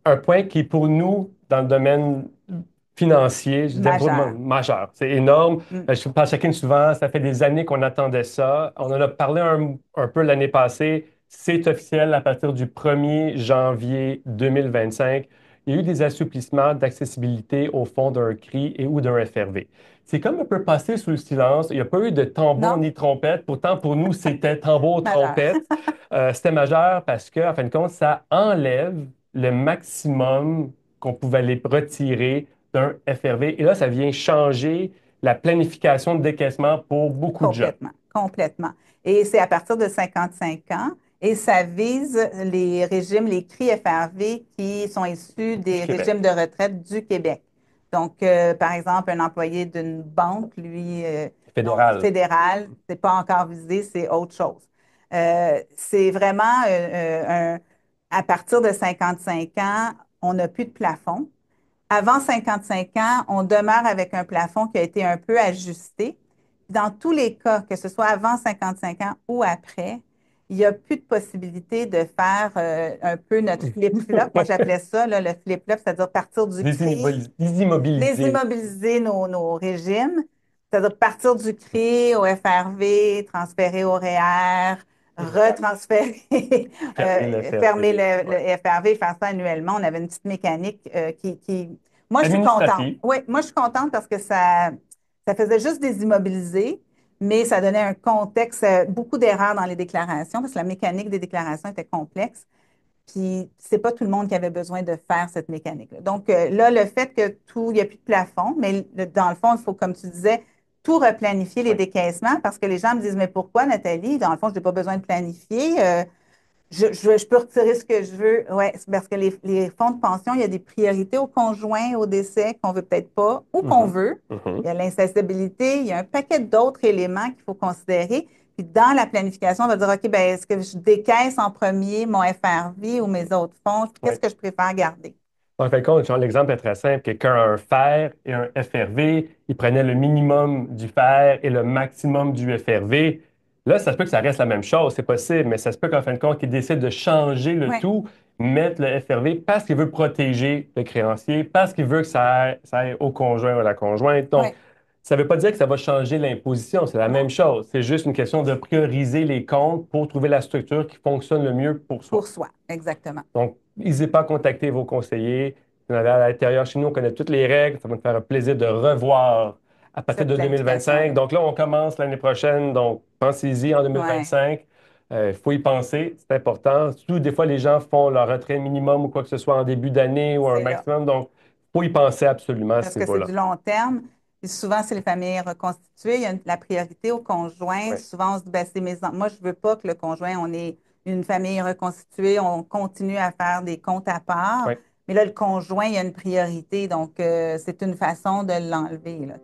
un point qui est pour nous, dans le domaine financier, je dirais Majeur. majeur. C'est énorme. Mm. Je parle à chacune souvent, ça fait des années qu'on attendait ça. On en a parlé un peu l'année passée. C'est officiel à partir du 1er janvier 2025. Il y a eu des assouplissements d'accessibilité au fond d'un CRI et ou d'un FRV. C'est comme un peu passé sous le silence. Il n'y a pas eu de tambour Non? ni trompette. Pourtant, pour nous, c'était tambour, Majeur. trompette. C'était majeur parce que, en fin de compte, ça enlève le maximum qu'on pouvait aller retirer d'un FRV. Et là, ça vient changer la planification de décaissement pour beaucoup de gens. Complètement, complètement. Et c'est à partir de 55 ans et ça vise les régimes, les CRI FRV qui sont issus Du des Québec. régimes de retraite du Québec. Donc, par exemple, un employé d'une banque, lui, non, Fédéral. fédéral, c'est pas encore visé, c'est autre chose. C'est vraiment à partir de 55 ans, on n'a plus de plafond. Avant 55 ans, on demeure avec un plafond qui a été un peu ajusté. Dans tous les cas, que ce soit avant 55 ans ou après, il n'y a plus de possibilité de faire un peu notre flip-flop. Moi, j'appelais ça là, le flip-flop, c'est-à-dire partir du CRI, les Désimmobiliser. immobiliser nos régimes, c'est-à-dire partir du CRI au FRV, transférer au REER, retransférer, Fermer le fermer FRV. le FRV, faire ça annuellement. On avait une petite mécanique qui... Moi, je suis contente. Administratif. Oui, moi, je suis contente parce que ça faisait juste des immobilisés, mais ça donnait un contexte, beaucoup d'erreurs dans les déclarations parce que la mécanique des déclarations était complexe. Puis, c'est pas tout le monde qui avait besoin de faire cette mécanique-là. Donc, là, le fait que tout, il n'y a plus de plafond, mais dans le fond, il faut, comme tu disais, tout replanifier les Oui. décaissements parce que les gens me disent, mais pourquoi, Nathalie? Dans le fond, je n'ai pas besoin de planifier. Je peux retirer ce que je veux. Oui, c'est parce que les fonds de pension, il y a des priorités au conjoint, au décès qu'on veut peut-être pas ou qu'on Mhm. veut. Il Mhm. y a l'insaisonnabilité, il y a un paquet d'autres éléments qu'il faut considérer. Puis dans la planification, on va dire, OK, ben, est-ce que je décaisse en premier mon FRV ou mes autres fonds? Qu'est-ce Oui. que je préfère garder? En fin de compte, genre, l'exemple est très simple. Quelqu'un a un fer et un FRV, il prenait le minimum du fer et le maximum du FRV. Là, ça se peut que ça reste la même chose, c'est possible, mais ça se peut qu'en fin de compte, il décide de changer le Oui, tout, mettre le FRV parce qu'il veut protéger le créancier, parce qu'il veut que ça aille au conjoint ou à la conjointe. Donc, oui, ça ne veut pas dire que ça va changer l'imposition, c'est la non, même chose. C'est juste une question de prioriser les comptes pour trouver la structure qui fonctionne le mieux pour pour soi. soi, exactement. Donc, n'hésitez pas à contacter vos conseillers. Vous en avez à l'intérieur chez nous, on connaît toutes les règles. Ça va nous faire un plaisir de revoir à partir Cette de 2025. planification-là. Donc là, on commence l'année prochaine. Donc, pensez-y en Oui, 2025. Il faut y penser, c'est important. Surtout, des fois, les gens font leur retrait minimum ou quoi que ce soit en début d'année ou un c'est là. maximum. Donc, il faut y penser absolument à Parce ce que c'est niveau-là. du long terme. Et souvent, c'est les familles reconstituées. Il y a la priorité au conjoint. Oui, Souvent, on se dit, ben, c'est Moi, je veux pas que le conjoint, on ait une famille reconstituée, on continue à faire des comptes à part. oui. Mais là, le conjoint, il y a une priorité. Donc, c'est une façon de l'enlever, là.